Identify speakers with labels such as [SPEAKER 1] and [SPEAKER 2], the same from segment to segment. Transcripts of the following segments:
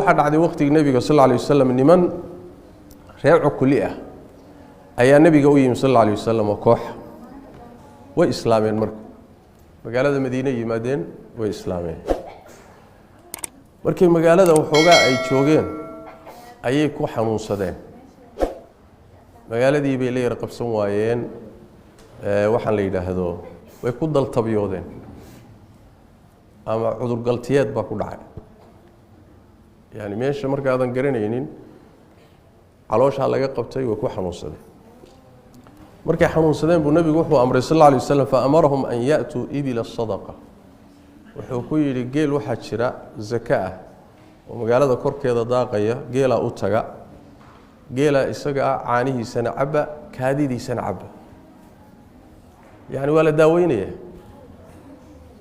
[SPEAKER 1] waxa dhacday waqtiga nabiga sallallahu alayhi wasallam niman reeco kulli ah ayaa nabiga u yimid sallallahu alayhi wasallam koox way islaameen marka magaalada Madiina yimaadeen way islaameen markii magaalada waxoogaa ay joogeen ayay ku xanuunsadeen magaaladii bay leeyahay qabsan waayeen waxaan la yiraahdo way ku daltabiyoodeen ama cudur galtiyeed baa ku dhacay yani meesha marka aadan garanaynin caloosha laga qabtay way ku xanuunsadeen markay xanuunsadeen buu nabigu wuxuu amray sallallahu alayhi wasallam fa amarahum an ya'tu ibila sadaqa wuxuu ku yiri geel waxa jira zakaa oo magaalada korkeeda daaqaya geela u taga geela isaga caanihiisana caba kaadidiisana caba yani wala daaweynaya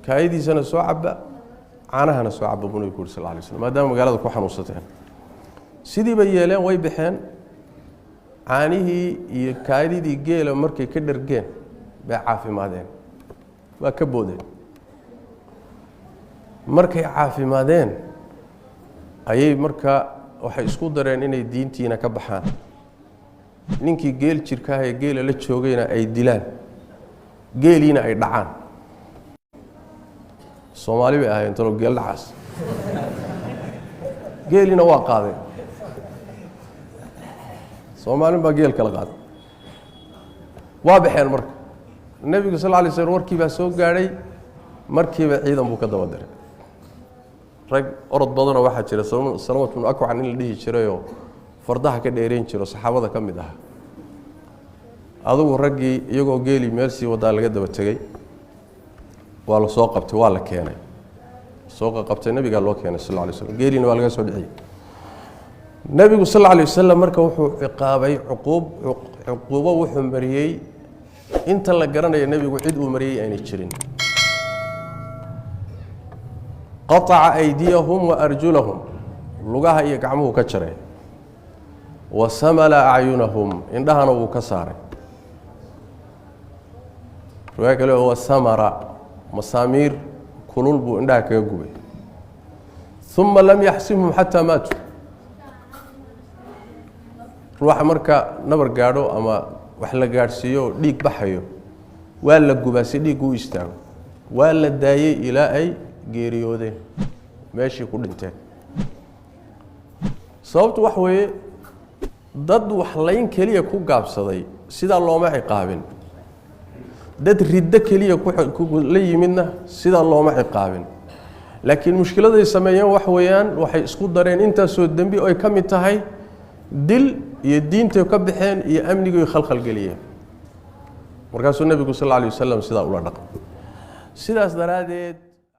[SPEAKER 1] kaadidiisana soo caba caanahana soo caba buu nabigu sallallahu alayhi wasallam maadaama magaalada ku xanuunsateen sidii bay yeeleen way bixeen caanihii iyo kaadidii geela markay ka dhargeen bay caafimaadeen waa ka boodeen markay caafimaadeen ayay marka waxay isku dareen inay diintiina ka baxaan ninkii geel jirka ah ee geela la joogayna ay dilaan geeliina ay dhacaan Soomaali bay ahaayeen tolo geel dhacaas geeliina waa qaadeen Soomaali baa geel kala qaaday waa baxeen marka nabiga sallallahu alayhi wasallam warkii baa soo gaaray markiiba ciidan buu ka daba diray rag orod badan oo waxa jira Salawat ibn Akwa in la dhihi jiray oo fardaha ka dheereen jiro saxaabada kamid ah adigu ragii iyagoo geeli meel si wada laga daba tagay waa la soo qabtay waa la keenay soo qabtay nabiga loo keenay sallallahu alayhi wasallam geelina waa laga soo dhiciyay nabigu sallallahu alayhi wasallam marka wuxuu ciqaabay cuquubo wuxuu mariyay inta la garanayo nabigu cid uu mariyay ayna jirin qata'a aydiyahum wa arjulahum lugaha iyo gacmuhu ka jaray wa samala a'yunahum indhahana uu ka saaray ruuxa kale oo samara masamir kulul buu indhaha kaga gubay thumma lam yahsimhum hatta matu ruuxa marka nabar gaadho ama wax la gaarsiyo dhiig baxayo waa la gubaa si dhiig u istaago waa la daayay ilaa ay geeriyoodeen meeshii ku dhinteen sababtu wax weeye dad wax layn kaliya ku gaabsaday sida looma ciqaabin dad ridda kaliya ku la yimidna sida looma ciqaabin laakiin mushkiladay sameeyeen wax weeyaan waxay isku dareen inta soo dambi oo ay kamid tahay dil iyo diinta ka bixeen iyo amniga khalkhal galiyeen markaasuu nabigu sallallahu alayhi wasallam sida ula dhaqay sidaas daraadeed